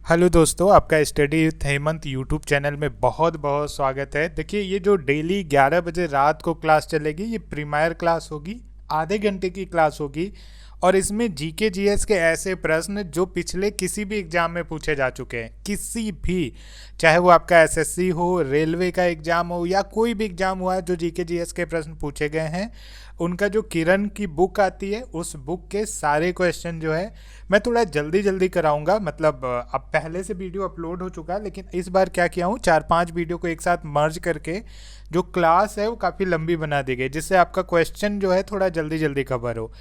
Hello दोस्तों, आपका study with Hemant YouTube channel में बहुत बहुत स्वागत है। देखिए, ये जो डेली 11 बजे रात को क्लास चलेगी, ये प्रीमियर क्लास होगी। आधे घंटे की क्लास होगी और इसमें जीके जीएस के ऐसे प्रश्न जो पिछले किसी भी एग्जाम में पूछे जा चुके हैं, किसी भी, चाहे वो आपका एसएससी हो, रेलवे का एग्जाम हो या कोई भी एग्जाम हुआ है, जो जीके जीएस के प्रश्न पूछे गए हैं, उनका जो किरण की बुक आती है, उस बुक के सारे क्वेश्चन जो है मैं थोड़ा जल्दी जल्दी कराऊंगा। मतलब अब पहले से वीडियो अपलोड हो चुका है, लेकिन इस बार क्या किया हूँ, 4-5 वीडियो को एक साथ मर्ज करके जो क्लास है वो काफ़ी लंबी बना दी गई, जिससे आपका क्वेश्चन जो है थोड़ा जल्दी जल्दी कवर हो।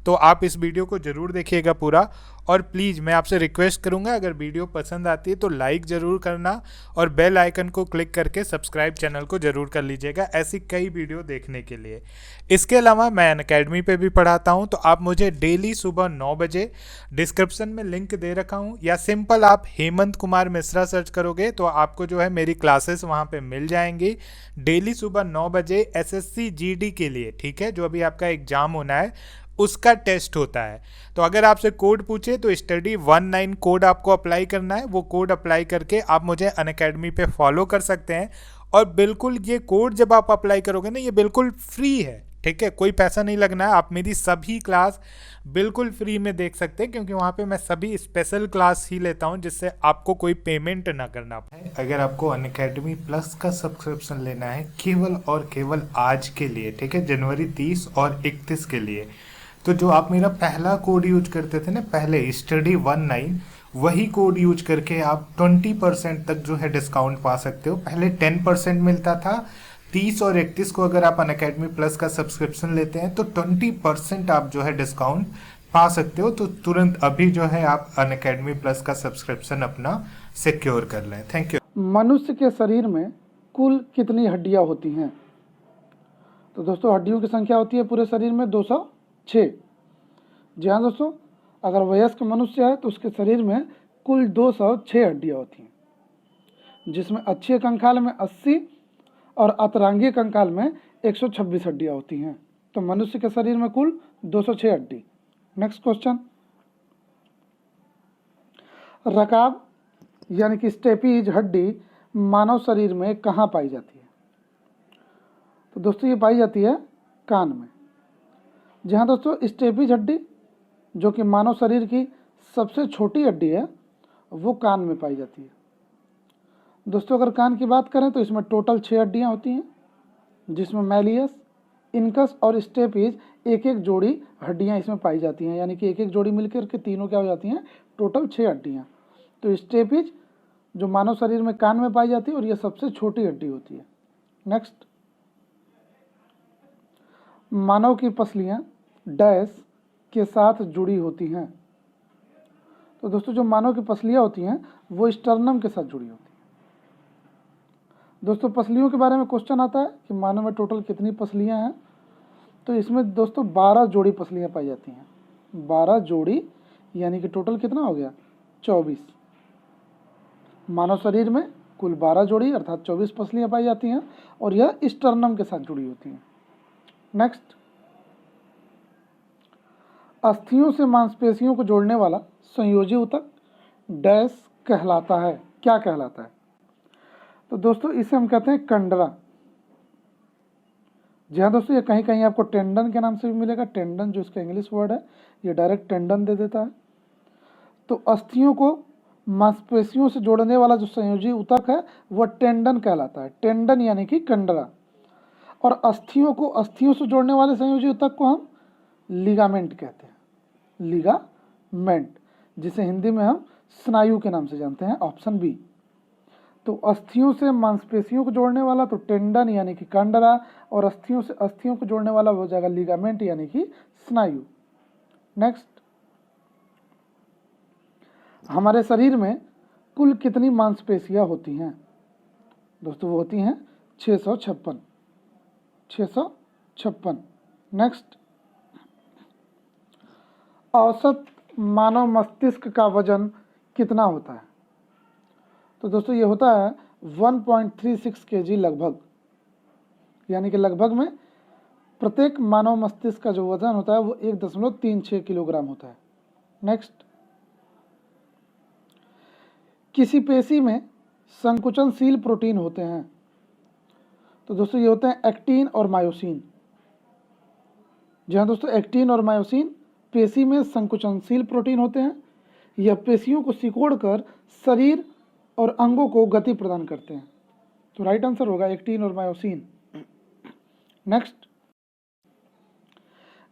तो आप इस वीडियो को ज़रूर देखिएगा पूरा। और प्लीज़ मैं आपसे रिक्वेस्ट करूंगा, अगर वीडियो पसंद आती है तो लाइक ज़रूर करना और बेल आइकन को क्लिक करके सब्सक्राइब चैनल को ज़रूर कर लीजिएगा, ऐसी कई वीडियो देखने के लिए। इसके अलावा मैं अनअकैडमी पे भी पढ़ाता हूं, तो आप मुझे डेली सुबह 9 बजे, डिस्क्रिप्शन में लिंक दे रखा हूं, या सिंपल आप हेमंत कुमार मिश्रा सर्च करोगे तो आपको जो है मेरी क्लासेस वहां पे मिल जाएंगी। डेली सुबह 9 बजे एसएससी जीडी के लिए, ठीक है, जो अभी आपका एग्जाम होना है उसका टेस्ट होता है। तो अगर आपसे कोड पूछे तो study19 कोड आपको अप्लाई करना है। वो कोड अप्लाई करके आप मुझे अनअकैडमी पे फॉलो कर सकते हैं। और बिल्कुल ये कोड जब आप अप्लाई करोगे ना, ये बिल्कुल फ्री है, ठीक है, कोई पैसा नहीं लगना है। आप मेरी सभी क्लास बिल्कुल फ्री में देख सकते हैं, क्योंकि वहाँ पे मैं सभी स्पेशल क्लास ही लेता हूँ, जिससे आपको कोई पेमेंट ना करना पड़े। अगर आपको अनअकैडमी प्लस का सब्सक्रिप्शन लेना है केवल और केवल आज के लिए, ठीक है, जनवरी 30 और 31 के लिए, तो जो आप मेरा पहला कोड यूज करते थे ना पहले, study19, वही कोड यूज करके आप 20% तक जो है डिस्काउंट पा सकते हो। पहले 10% मिलता था। 30 और 31 को अगर आप अनअकैडमी प्लस का सब्सक्रिप्शन लेते हैं तो 20% आप जो है डिस्काउंट पा सकते हो। तो तुरंत अभी जो है आप अनअकैडमी प्लस का सब्सक्रिप्शन अपना सिक्योर कर लें। Thank you. मनुष्य के शरीर में कुल कितनी हड्डियां होती हैं? तो दोस्तों, हड्डियों की संख्या होती है पूरे शरीर में 206। जी हाँ दोस्तों, अगर वयस्क मनुष्य है तो उसके शरीर में कुल 206 हड्डियां होती हैं, जिसमें अक्षीय कंकाल में 80 और अतरांगीय कंकाल में 126 हड्डियां होती हैं। तो मनुष्य के शरीर में कुल 206 हड्डी। नेक्स्ट क्वेश्चन, रकाब यानी कि स्टेपीज हड्डी मानव शरीर में कहाँ पाई जाती है? तो दोस्तों, ये पाई जाती है कान में। जी हाँ दोस्तों, स्टेपीज हड्डी जो कि मानव शरीर की सबसे छोटी हड्डी है, वो कान में पाई जाती है। दोस्तों, अगर कान की बात करें तो इसमें टोटल 6 हड्डियाँ होती हैं, जिसमें मैलियस, इनकस और स्टेपीज एक एक जोड़ी हड्डियाँ इसमें पाई जाती हैं, यानी कि एक एक जोड़ी मिलकर के तीनों क्या हो जाती हैं, टोटल 6 हड्डियाँ। तो स्टेपीज जो मानव शरीर में कान में पाई जाती है और यह सबसे छोटी हड्डी होती है। नेक्स्ट, मानव की पसलियाँ डैश के साथ जुड़ी होती हैं। तो दोस्तों, जो मानव की पसलियाँ होती हैं वो स्टर्नम के साथ जुड़ी होती हैं। दोस्तों, पसलियों के बारे में क्वेश्चन आता है कि मानव में टोटल कितनी पसलियाँ हैं? तो इसमें दोस्तों 12 जोड़ी पसलियाँ पाई जाती हैं। 12 जोड़ी यानी कि टोटल कितना हो गया, 24। मानव शरीर में कुल 12 जोड़ी अर्थात 24 पसलियाँ पाई जाती हैं और यह स्टर्नम के साथ जुड़ी होती हैं। नेक्स्ट, अस्थियों से मांसपेशियों को जोड़ने वाला संयोजी ऊतक डैश कहलाता है, क्या कहलाता है? तो दोस्तों, इसे हम कहते हैं कंडरा। जी हाँ दोस्तों, ये कहीं कहीं आपको टेंडन के नाम से भी मिलेगा। टेंडन जो इसका इंग्लिश वर्ड है, ये डायरेक्ट टेंडन दे देता है। तो अस्थियों को मांसपेशियों से जोड़ने वाला जो संयोजी ऊतक है वह टेंडन कहलाता है। टेंडन यानी कि कंडरा। और अस्थियों को अस्थियों से जोड़ने वाले संयोजी ऊतक को हम लिगामेंट कहते हैं। लिगामेंट, जिसे हिंदी में हम स्नायु के नाम से जानते हैं, ऑप्शन बी। तो अस्थियों से मांसपेशियों को जोड़ने वाला तो टेंडन यानी कि कंडरा, और अस्थियों से अस्थियों को जोड़ने वाला हो जाएगा लिगामेंट यानी कि स्नायु। नेक्स्ट, हमारे शरीर में कुल कितनी मांसपेशियां होती हैं? दोस्तों, वो होती हैं 656। 656। नेक्स्ट, औसत मानव मस्तिष्क का वजन कितना होता है? तो दोस्तों, ये होता है 1.36 kg लगभग, यानी कि लगभग में प्रत्येक मानव मस्तिष्क का जो वजन होता है वो 1.36 किलोग्राम होता है। नेक्स्ट, किसी पेशी में संकुचनशील प्रोटीन होते हैं? तो दोस्तों ये होते हैं एक्टिन और मायोसिन। जी हाँ दोस्तों, एक्टिन और मायोसिन पेशी में संकुचनशील प्रोटीन होते हैं। यह पेशियों को सिकोड़कर शरीर और अंगों को गति प्रदान करते हैं। तो राइट आंसर होगा एक्टिन और मायोसिन। नेक्स्ट,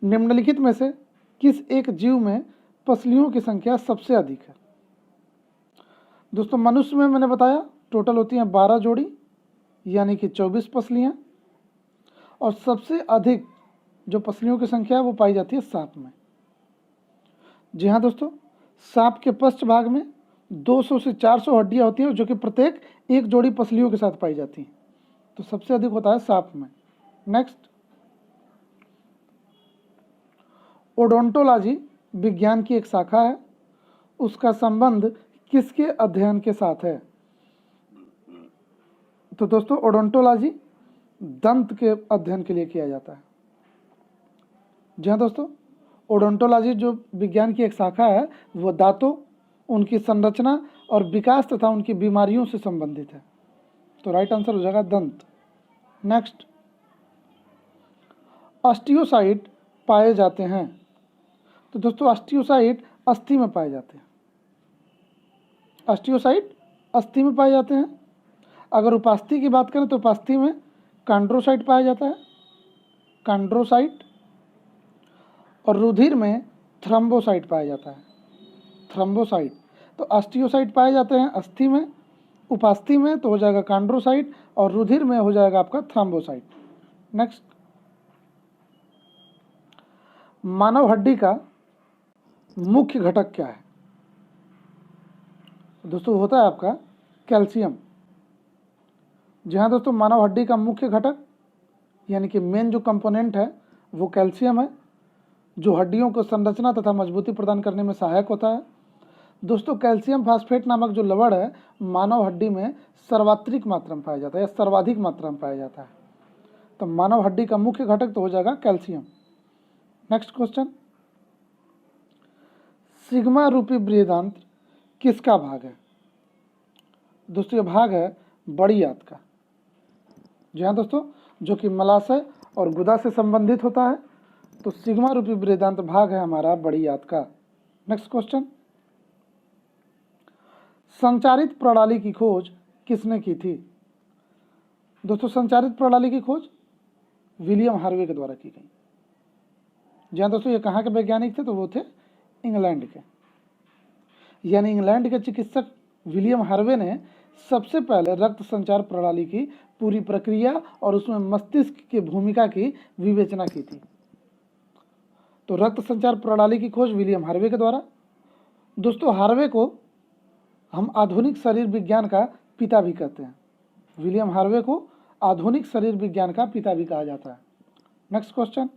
निम्नलिखित में से किस एक जीव में पसलियों की संख्या सबसे अधिक है? दोस्तों मनुष्य में मैंने बताया टोटल होती हैं 12 जोड़ी, यानी कि 24 पसलियां, और सबसे अधिक जो पसलियों की संख्या है वो पाई जाती है सांप में। जी हाँ दोस्तों, सांप के पश्च भाग में 200 से 400 हड्डियां होती हैं, जो कि प्रत्येक एक जोड़ी पसलियों के साथ पाई जाती हैं। तो सबसे अधिक होता है सांप में। नेक्स्ट, ओडोंटोलॉजी विज्ञान की एक शाखा है, उसका संबंध किसके अध्ययन के साथ है? तो दोस्तों ओडोंटोलॉजी दंत के अध्ययन के लिए किया जाता है। जी हाँ दोस्तों, ओडोंटोलॉजी जो विज्ञान की एक शाखा है वो दांतों, उनकी संरचना और विकास तथा उनकी बीमारियों से संबंधित है। तो राइट आंसर हो जाएगा दंत। नेक्स्ट, ऑस्टियोसाइट पाए जाते हैं? तो दोस्तों ऑस्टियोसाइट अस्थि में पाए जाते हैं। ऑस्टियोसाइट अस्थि में पाए जाते हैं। अगर उपास्थि की बात करें तो उपास्थि में कॉन्ड्रोसाइट पाया जाता है, कॉन्ड्रोसाइट, और रुधिर में थ्रम्बोसाइट पाया जाता है, थ्रम्बोसाइट। तो ऑस्टियोसाइट पाए जाते हैं अस्थि में, उपास्थि में तो हो जाएगा कॉन्ड्रोसाइट, और रुधिर में हो जाएगा आपका थ्रम्बोसाइट। नेक्स्ट, मानव हड्डी का मुख्य घटक क्या है? दोस्तों होता है आपका कैल्शियम। जी हाँ दोस्तों, मानव हड्डी का मुख्य घटक यानी कि मेन जो कंपोनेंट है वो कैल्शियम है, जो हड्डियों को संरचना तथा मजबूती प्रदान करने में सहायक होता है। दोस्तों कैल्शियम फास्फेट नामक जो लवण है मानव हड्डी में सर्वात्रिक मात्रा में पाया जाता है या सर्वाधिक मात्रा में पाया जाता है। तो मानव हड्डी का मुख्य घटक तो हो जाएगा कैल्शियम। नेक्स्ट क्वेश्चन, सिग्मा रूपी बृहदांत्र किसका भाग है? दोस्तों ये भाग है बड़ी आंत का। जी हाँ दोस्तों, जो कि मलाशय और गुदा से संबंधित होता है। तो सिग्मा रूपी बृहदांत्र भाग है हमारा बड़ी आंत का। नेक्स्ट क्वेश्चन, संचारित प्रणाली की खोज किसने की थी? दोस्तों संचारित प्रणाली की खोज विलियम हार्वे के द्वारा की गई। जी हाँ दोस्तों, ये कहाँ के वैज्ञानिक थे? तो वो थे इंग्लैंड के, यानी इंग्लैंड के चिकित्सक विलियम हार्वे ने सबसे पहले रक्त संचार प्रणाली की पूरी प्रक्रिया और उसमें मस्तिष्क की भूमिका की विवेचना की थी। तो रक्त संचार प्रणाली की खोज विलियम हार्वे के द्वारा। दोस्तों हार्वे को हम आधुनिक शरीर विज्ञान का पिता भी कहते हैं। विलियम हार्वे को आधुनिक शरीर विज्ञान का पिता भी कहा जाता है। नेक्स्ट क्वेश्चन,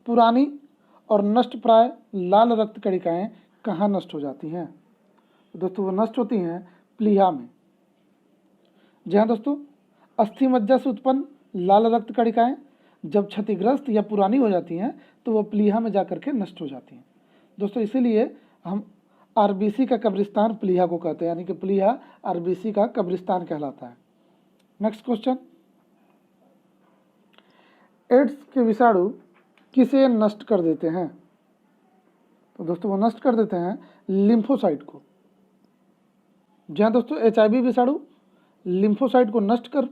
पुरानी और नष्ट प्राय लाल रक्त कणिकाएं कहाँ नष्ट हो जाती हैं? दोस्तों वो नष्ट होती हैं प्लीहा में। जी हाँ दोस्तों, अस्थि मज्जा से उत्पन्न लाल रक्त कणिकाएं जब क्षतिग्रस्त या पुरानी हो जाती हैं तो वो प्लीहा में जाकर के नष्ट हो जाती हैं। दोस्तों इसीलिए हम आरबीसी का कब्रिस्तान प्लीहा को कहते हैं, यानी कि प्लीहा आरबीसी का कब्रिस्तान कहलाता है। नेक्स्ट क्वेश्चन, एड्स के विषाणु किसे नष्ट कर देते हैं? तो दोस्तों वो नष्ट कर देते हैं लिम्फोसाइट को। जी हाँ दोस्तों, एचआईवी विषाणु लिम्फोसाइट को नष्ट कर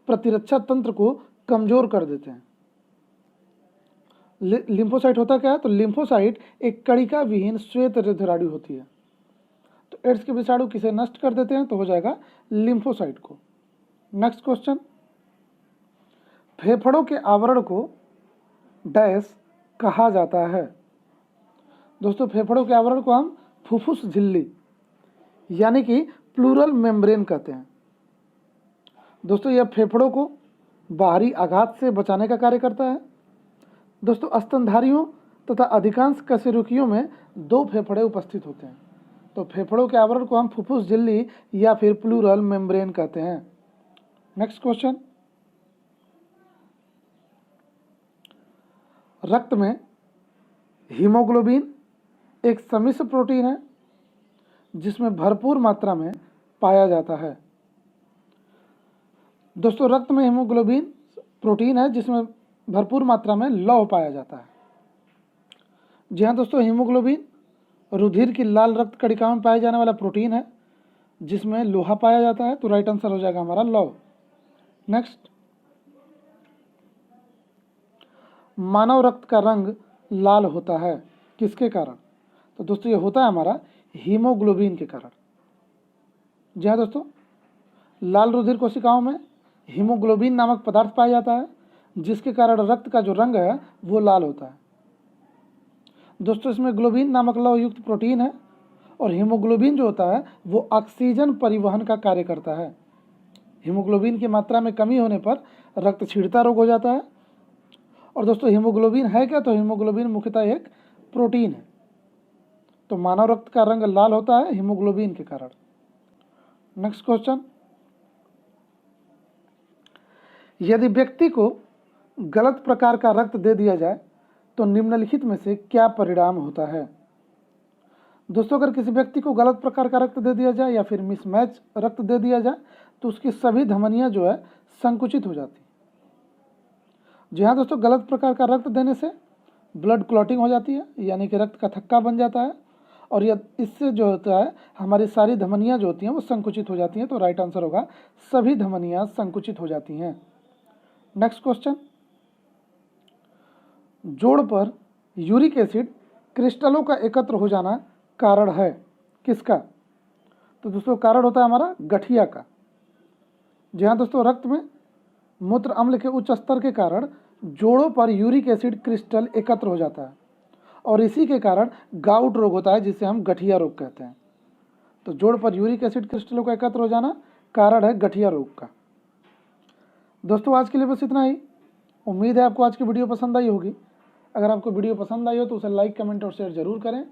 प्रतिरक्षा तंत्र को कमजोर कर देते हैं। लिम्फोसाइट होता क्या है? तो लिम्फोसाइट एक कणिका विहीन श्वेत रुधिराणु होती है। तो एड्स के विषाणु किसे नष्ट कर देते हैं? तो हो जाएगा लिम्फोसाइट को। नेक्स्ट क्वेश्चन, फेफड़ों के आवरण को डैश कहा जाता है? दोस्तों फेफड़ों के आवरण को हम फुफ्फुस झिल्ली यानी कि प्लूरल मेम्ब्रेन कहते हैं। दोस्तों यह फेफड़ों को बाहरी आघात से बचाने का कार्य करता है। दोस्तों स्तनधारियों तथा अधिकांश कशेरुकियों में 2 फेफड़े उपस्थित होते हैं। तो फेफड़ों के आवरण को हम फुफ्फुस झिल्ली या फिर प्लूरल मेम्ब्रेन कहते हैं। नेक्स्ट क्वेश्चन, रक्त में हीमोग्लोबिन एक सम्मिश्र प्रोटीन है जिसमें भरपूर मात्रा में पाया जाता है। दोस्तों रक्त में हीमोग्लोबिन प्रोटीन है जिसमें भरपूर मात्रा में लौह पाया जाता है। जी हाँ दोस्तों, हीमोग्लोबिन रुधिर की लाल रक्त कणिकाओं में पाया जाने वाला प्रोटीन है जिसमें लोहा पाया जाता है, तो राइट आंसर हो जाएगा हमारा लौह। नेक्स्ट, मानव रक्त का रंग लाल होता है किसके कारण? तो दोस्तों ये होता है हमारा हीमोग्लोबिन के कारण। जी हाँ दोस्तों, लाल रुधिर कोशिकाओं में हीमोग्लोबिन नामक पदार्थ पाया जाता है जिसके कारण रक्त का जो रंग है वो लाल होता है। दोस्तों इसमें ग्लोबिन नामक लौह युक्त प्रोटीन है और हीमोग्लोबिन जो होता है वो ऑक्सीजन परिवहन का कार्य करता है। हीमोग्लोबिन की मात्रा में कमी होने पर रक्तक्षीणता रोग हो जाता है। और दोस्तों हीमोग्लोबिन है क्या? तो हीमोग्लोबिन मुख्यतः एक प्रोटीन है। तो मानव रक्त का रंग लाल होता है हीमोग्लोबिन के कारण। नेक्स्ट क्वेश्चन, यदि व्यक्ति को गलत प्रकार का रक्त दे दिया जाए तो निम्नलिखित में से क्या परिणाम होता है? दोस्तों अगर किसी व्यक्ति को गलत प्रकार का रक्त दे दिया जाए या फिर मिसमैच रक्त दे दिया जाए तो उसकी सभी धमनियां जो है संकुचित हो जाती। जी हाँ दोस्तों, गलत प्रकार का रक्त देने से ब्लड क्लॉटिंग हो जाती है, यानी कि रक्त का थक्का बन जाता है और यह इससे जो होता है हमारी सारी धमनियां जो होती हैं वो संकुचित हो जाती हैं। तो राइट आंसर होगा सभी धमनियां संकुचित हो जाती हैं। नेक्स्ट क्वेश्चन, जोड़ पर यूरिक एसिड क्रिस्टलों का एकत्र हो जाना कारण है किसका? तो दोस्तों कारण होता है हमारा गठिया का। जी हाँ दोस्तों, रक्त में मूत्र अम्ल के उच्च स्तर के कारण जोड़ों पर यूरिक एसिड क्रिस्टल एकत्र हो जाता है और इसी के कारण गाउट रोग होता है जिसे हम गठिया रोग कहते हैं। तो जोड़ पर यूरिक एसिड क्रिस्टलों का एकत्र हो जाना कारण है गठिया रोग का। दोस्तों आज के लिए बस इतना ही। उम्मीद है आपको आज की वीडियो पसंद आई होगी। अगर आपको वीडियो पसंद आई हो तो उसे लाइक, कमेंट और शेयर जरूर करें।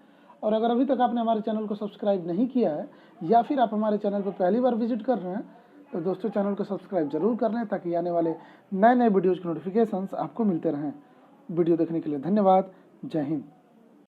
और अगर अभी तक आपने हमारे चैनल को सब्सक्राइब नहीं किया है या फिर आप हमारे चैनल पर पहली बार विजिट कर रहे हैं तो दोस्तों चैनल को सब्सक्राइब जरूर कर लें ताकि आने वाले नए नए वीडियोज़ के नोटिफिकेशंस आपको मिलते रहें। वीडियो देखने के लिए धन्यवाद। जय हिंद।